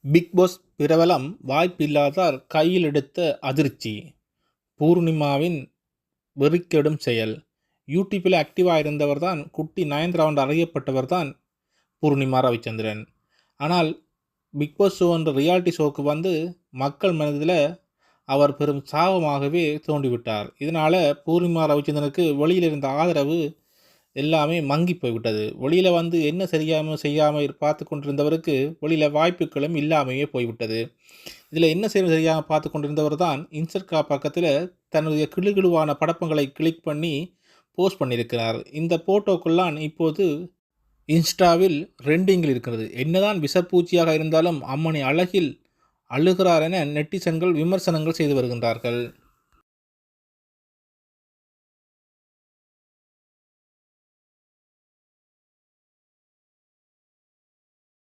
Big pass பிரபலம் வாய்ப்பில்லாதார் கையில் எடுத்த அதிர்ச்சி. பூர்ணிமாவின் வெறிக்கெடும் செயல். யூடியூப்பில் ஆக்டிவாக இருந்தவர் தான் குட்டி நயன்தாரா என்று அறியப்பட்டவர் தான் பூர்ணிமா ரவிச்சந்திரன். ஆனால் பிக் பாஸ் ஷோ என்ற ரியாலிட்டி ஷோவுக்கு வந்து மக்கள் மனதில் அவர் பெரும் சாபமாகவே தோண்டிவிட்டார். இதனால் பூர்ணிமா ரவிச்சந்திரனுக்கு வெளியில் இருந்த ஆதரவு எல்லாமே மங்கி போய்விட்டது. வெளியில் வந்து என்ன செய்யாமல் பார்த்து கொண்டிருந்தவருக்கு வெளியில் வாய்ப்புகளும் இல்லாமையே போய்விட்டது. இதில் என்ன செய்யாமல் பார்த்து கொண்டிருந்தவர் தான் இன்ஸ்டா பக்கத்தில் தன்னுடைய கிளுகிழுவான படப்பங்களை கிளிக் பண்ணி போஸ்ட் பண்ணியிருக்கிறார். இந்த போட்டோக்கெல்லாம் இப்போது இன்ஸ்டாவில் ட்ரெண்டிங்கில் இருக்கிறது. என்னதான் விஷப்பூச்சியாக இருந்தாலும் அம்மனை அழகில் அழுகிறார் என நெட்டிசன்கள் விமர்சனங்கள் செய்து வருகின்றார்கள்.